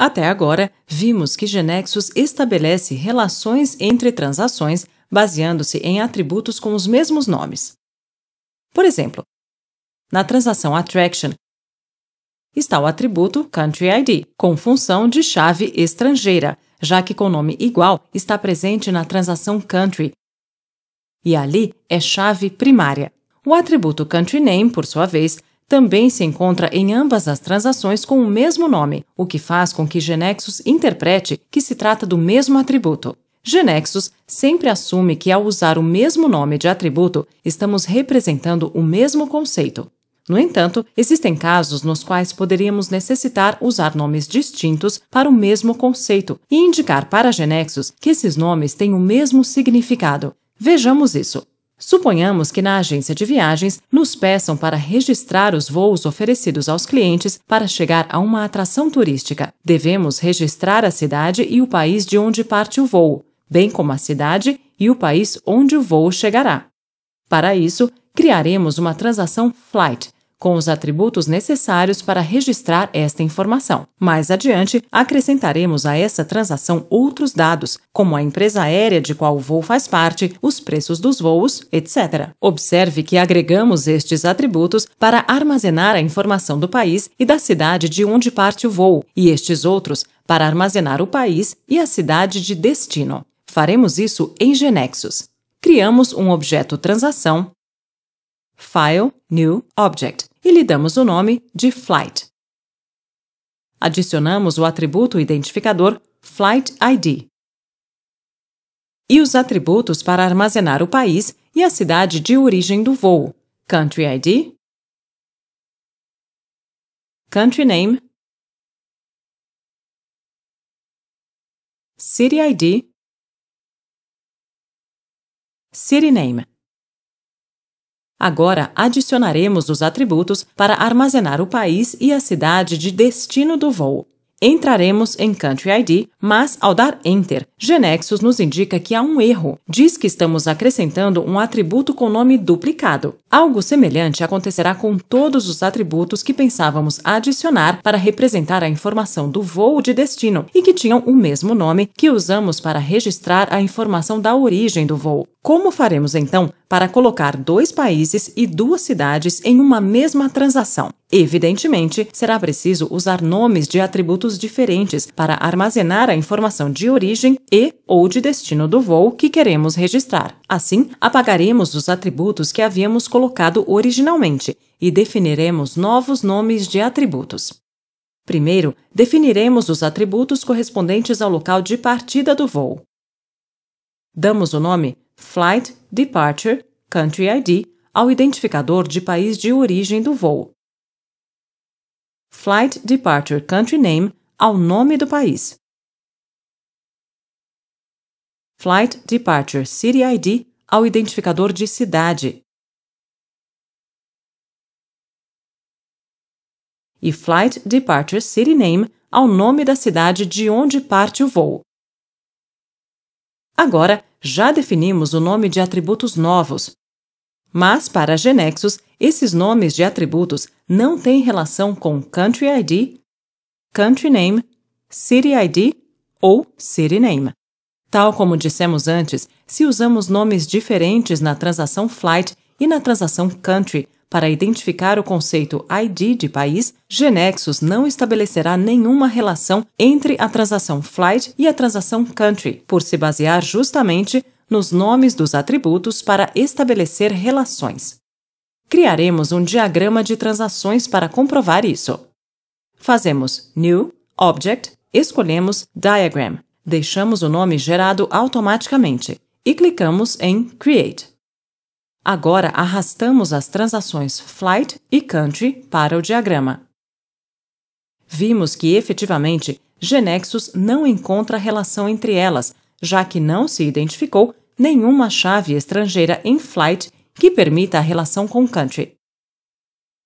Até agora, vimos que GeneXus estabelece relações entre transações baseando-se em atributos com os mesmos nomes. Por exemplo, na transação Attraction, está o atributo Country ID, com função de chave estrangeira, já que com nome igual está presente na transação Country, e ali é chave primária. O atributo Country Name, por sua vez, também se encontra em ambas as transações com o mesmo nome, o que faz com que GeneXus interprete que se trata do mesmo atributo. GeneXus sempre assume que, ao usar o mesmo nome de atributo, estamos representando o mesmo conceito. No entanto, existem casos nos quais poderíamos necessitar usar nomes distintos para o mesmo conceito e indicar para GeneXus que esses nomes têm o mesmo significado. Vejamos isso. Suponhamos que na agência de viagens nos peçam para registrar os voos oferecidos aos clientes para chegar a uma atração turística. Devemos registrar a cidade e o país de onde parte o voo, bem como a cidade e o país onde o voo chegará. Para isso, criaremos uma transação Flight, com os atributos necessários para registrar esta informação. Mais adiante, acrescentaremos a essa transação outros dados, como a empresa aérea de qual o voo faz parte, os preços dos voos, etc. Observe que agregamos estes atributos para armazenar a informação do país e da cidade de onde parte o voo, e estes outros para armazenar o país e a cidade de destino. Faremos isso em GeneXus. Criamos um objeto transação, File, New, Object, e lhe damos o nome de Flight. Adicionamos o atributo identificador Flight ID e os atributos para armazenar o país e a cidade de origem do voo, Country ID, Country Name, City ID, City Name. Agora, adicionaremos os atributos para armazenar o país e a cidade de destino do voo. Entraremos em Country ID, mas, ao dar Enter, GeneXus nos indica que há um erro. Diz que estamos acrescentando um atributo com nome duplicado. Algo semelhante acontecerá com todos os atributos que pensávamos adicionar para representar a informação do voo de destino e que tinham o mesmo nome que usamos para registrar a informação da origem do voo. Como faremos, então, para colocar 2 países e 2 cidades em uma mesma transação? Evidentemente, será preciso usar nomes de atributos diferentes para armazenar a informação de origem e/ou de destino do voo que queremos registrar. Assim, apagaremos os atributos que havíamos colocado originalmente e definiremos novos nomes de atributos. Primeiro, definiremos os atributos correspondentes ao local de partida do voo. Damos o nome Flight Departure Country ID ao identificador de país de origem do voo. Flight Departure Country Name ao nome do país. Flight Departure City ID ao identificador de cidade. E Flight Departure City Name ao nome da cidade de onde parte o voo. Agora, já definimos o nome de atributos novos, mas para GeneXus, esses nomes de atributos não têm relação com Country ID, Country Name, City ID ou City Name. Tal como dissemos antes, se usamos nomes diferentes na transação Flight e na transação Country para identificar o conceito ID de país, GeneXus não estabelecerá nenhuma relação entre a transação Flight e a transação Country, por se basear justamente nos nomes dos atributos para estabelecer relações. Criaremos um diagrama de transações para comprovar isso. Fazemos New, Object, escolhemos Diagram, deixamos o nome gerado automaticamente e clicamos em Create. Agora arrastamos as transações Flight e Country para o diagrama. Vimos que, efetivamente, GeneXus não encontra relação entre elas, já que não se identificou nenhuma chave estrangeira em Flight que permita a relação com Country.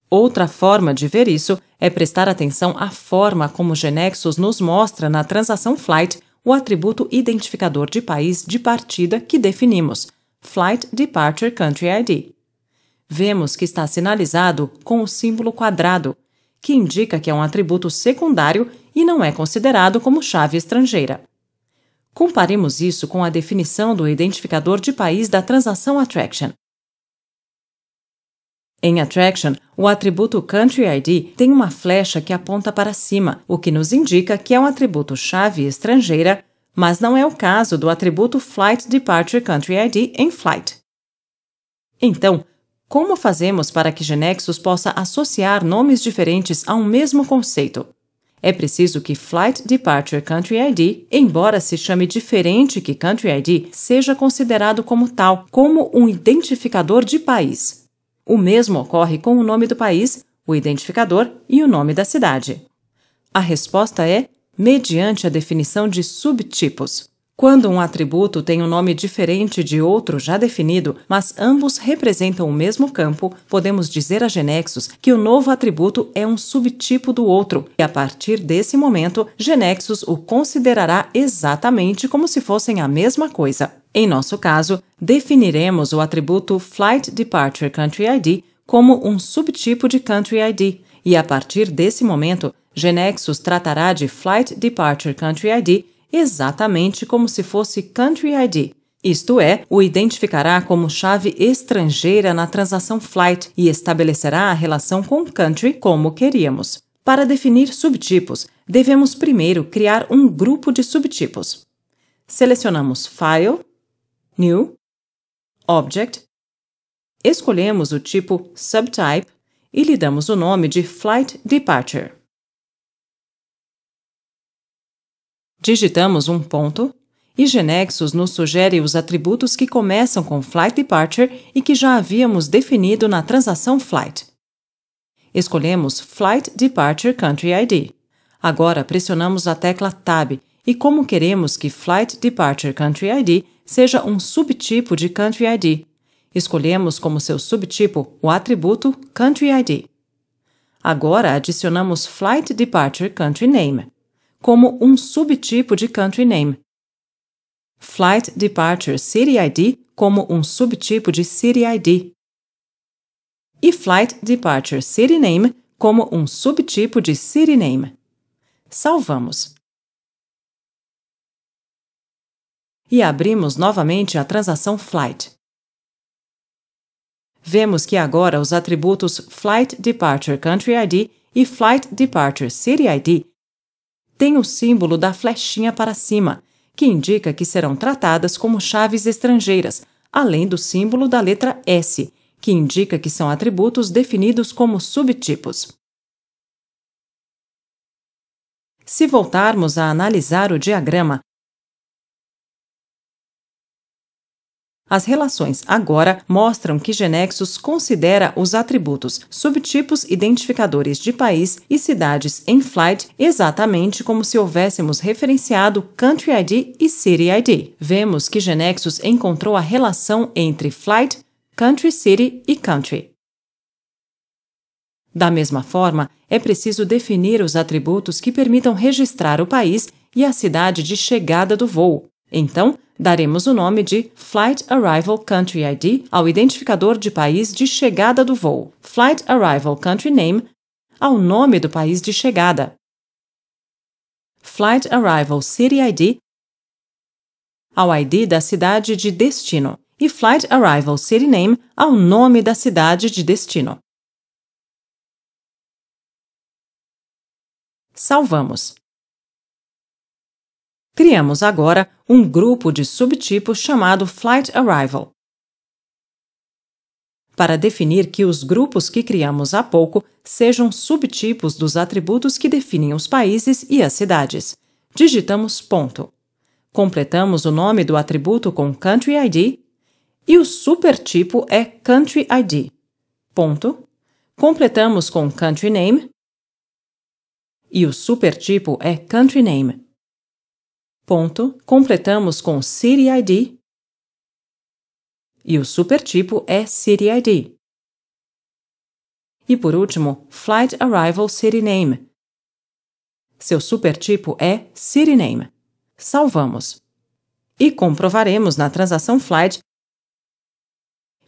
Outra forma de ver isso é prestar atenção à forma como GeneXus nos mostra na transação Flight o atributo identificador de país de partida que definimos, Flight Departure Country ID. Vemos que está sinalizado com o símbolo quadrado, que indica que é um atributo secundário e não é considerado como chave estrangeira. Comparemos isso com a definição do identificador de país da transação Attraction. Em Attraction, o atributo Country ID tem uma flecha que aponta para cima, o que nos indica que é um atributo chave estrangeira, mas não é o caso do atributo Flight Departure Country ID em Flight. Então, como fazemos para que GeneXus possa associar nomes diferentes a um mesmo conceito? É preciso que Flight Departure Country ID, embora se chame diferente que Country ID, seja considerado como tal, como um identificador de país. O mesmo ocorre com o nome do país, o identificador e o nome da cidade. A resposta é mediante a definição de subtipos. Quando um atributo tem um nome diferente de outro já definido, mas ambos representam o mesmo campo, podemos dizer a GeneXus que o novo atributo é um subtipo do outro, e a partir desse momento, GeneXus o considerará exatamente como se fossem a mesma coisa. Em nosso caso, definiremos o atributo Flight Departure Country ID como um subtipo de Country ID, e a partir desse momento, GeneXus tratará de Flight Departure Country ID exatamente como se fosse Country ID, isto é, o identificará como chave estrangeira na transação Flight e estabelecerá a relação com Country como queríamos. Para definir subtipos, devemos primeiro criar um grupo de subtipos. Selecionamos File, New, Object, escolhemos o tipo Subtype e lhe damos o nome de Flight Departure. Digitamos um ponto e GeneXus nos sugere os atributos que começam com Flight Departure e que já havíamos definido na transação Flight. Escolhemos Flight Departure Country ID. Agora pressionamos a tecla Tab e, como queremos que Flight Departure Country ID seja um subtipo de Country ID, escolhemos como seu subtipo o atributo Country ID. Agora adicionamos Flight Departure Country Name como um subtipo de Country Name, Flight Departure City ID como um subtipo de City ID e Flight Departure City Name como um subtipo de City Name. Salvamos. E abrimos novamente a transação Flight. Vemos que agora os atributos Flight Departure Country ID e Flight Departure City ID têm o símbolo da flechinha para cima, que indica que serão tratadas como chaves estrangeiras, além do símbolo da letra S, que indica que são atributos definidos como subtipos. Se voltarmos a analisar o diagrama, as relações agora mostram que GeneXus considera os atributos subtipos identificadores de país e cidades em Flight exatamente como se houvéssemos referenciado Country ID e City ID. Vemos que GeneXus encontrou a relação entre Flight, Country City e Country. Da mesma forma, é preciso definir os atributos que permitam registrar o país e a cidade de chegada do voo. Então, daremos o nome de Flight Arrival Country ID ao identificador de país de chegada do voo, Flight Arrival Country Name ao nome do país de chegada, Flight Arrival City ID ao ID da cidade de destino e Flight Arrival City Name ao nome da cidade de destino. Salvamos. Criamos agora um grupo de subtipos chamado Flight Arrival. Para definir que os grupos que criamos há pouco sejam subtipos dos atributos que definem os países e as cidades, digitamos ponto. Completamos o nome do atributo com Country ID e o supertipo é Country ID. Ponto. Completamos com Country Name e o supertipo é Country Name. Ponto. Completamos com City ID e o supertipo é City ID. E por último, Flight Arrival City Name. Seu supertipo é City Name. Salvamos. E comprovaremos na transação Flight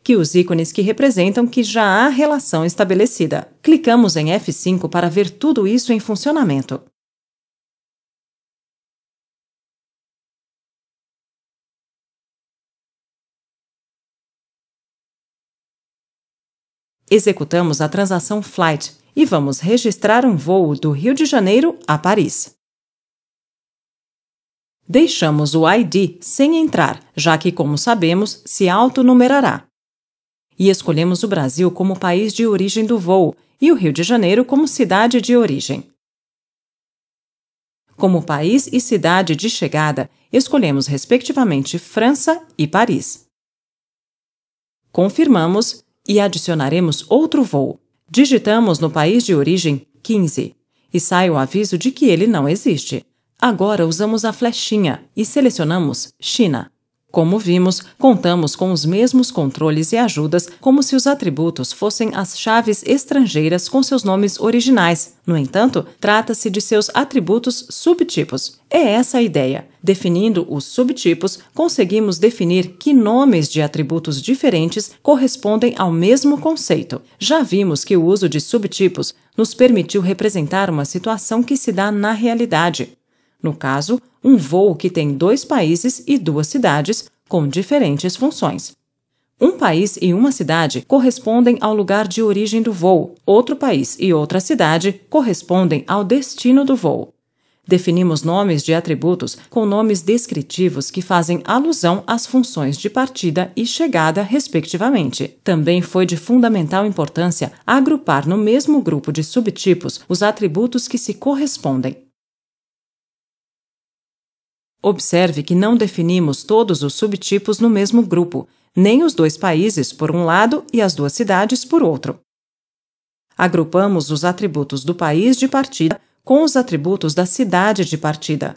que os ícones que representam que já há relação estabelecida. Clicamos em F5 para ver tudo isso em funcionamento. executamos a transação flight e vamos registrar um voo do Rio de Janeiro a Paris. Deixamos o ID sem entrar, já que, como sabemos, se autonumerará. E escolhemos o Brasil como país de origem do voo e o Rio de Janeiro como cidade de origem. Como país e cidade de chegada, escolhemos respectivamente França e Paris. Confirmamos e adicionaremos outro voo. Digitamos no país de origem 15 e sai o aviso de que ele não existe. Agora usamos a flechinha e selecionamos China. Como vimos, contamos com os mesmos controles e ajudas como se os atributos fossem as chaves estrangeiras com seus nomes originais. No entanto, trata-se de seus atributos subtipos. É essa a ideia. Definindo os subtipos, conseguimos definir que nomes de atributos diferentes correspondem ao mesmo conceito. Já vimos que o uso de subtipos nos permitiu representar uma situação que se dá na realidade. No caso, um voo que tem 2 países e 2 cidades com diferentes funções. Um país e uma cidade correspondem ao lugar de origem do voo. Outro país e outra cidade correspondem ao destino do voo. Definimos nomes de atributos com nomes descritivos que fazem alusão às funções de partida e chegada, respectivamente. Também foi de fundamental importância agrupar no mesmo grupo de subtipos os atributos que se correspondem. Observe que não definimos todos os subtipos no mesmo grupo, nem os 2 países por um lado e as 2 cidades por outro. Agrupamos os atributos do país de partida com os atributos da cidade de partida.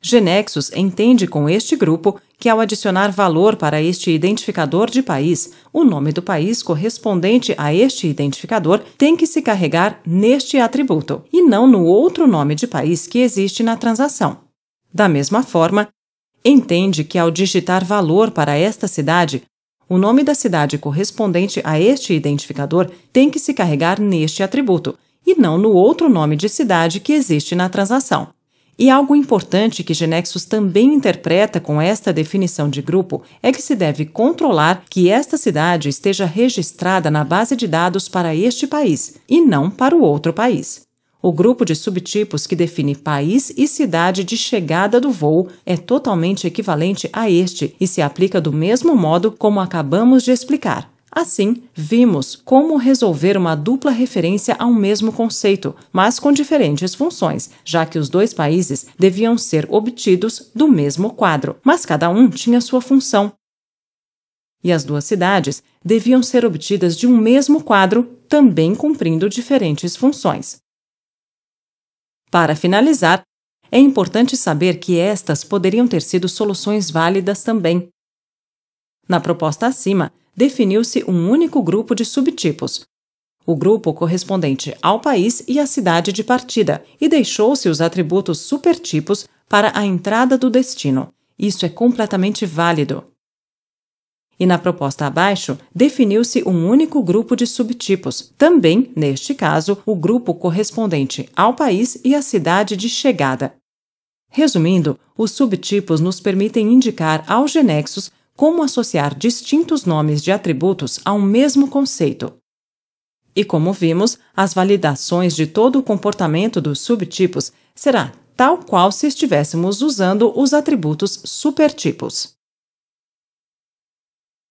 GeneXus entende com este grupo que, ao adicionar valor para este identificador de país, o nome do país correspondente a este identificador tem que se carregar neste atributo, e não no outro nome de país que existe na transação. Da mesma forma, entende que ao digitar valor para esta cidade, o nome da cidade correspondente a este identificador tem que se carregar neste atributo, e não no outro nome de cidade que existe na transação. E algo importante que GeneXus também interpreta com esta definição de grupo é que se deve controlar que esta cidade esteja registrada na base de dados para este país, e não para o outro país. O grupo de subtipos que define país e cidade de chegada do voo é totalmente equivalente a este e se aplica do mesmo modo como acabamos de explicar. Assim, vimos como resolver uma dupla referência ao mesmo conceito, mas com diferentes funções, já que os 2 países deviam ser obtidos do mesmo quadro, mas cada um tinha sua função. E as 2 cidades deviam ser obtidas de um mesmo quadro, também cumprindo diferentes funções. Para finalizar, é importante saber que estas poderiam ter sido soluções válidas também. Na proposta acima, definiu-se um único grupo de subtipos, o grupo correspondente ao país e à cidade de partida, e deixou-se os atributos supertipos para a entrada do destino. Isso é completamente válido. E na proposta abaixo, definiu-se um único grupo de subtipos, também, neste caso, o grupo correspondente ao país e à cidade de chegada. Resumindo, os subtipos nos permitem indicar ao GeneXus como associar distintos nomes de atributos a um mesmo conceito. E como vimos, as validações de todo o comportamento dos subtipos será tal qual se estivéssemos usando os atributos supertipos.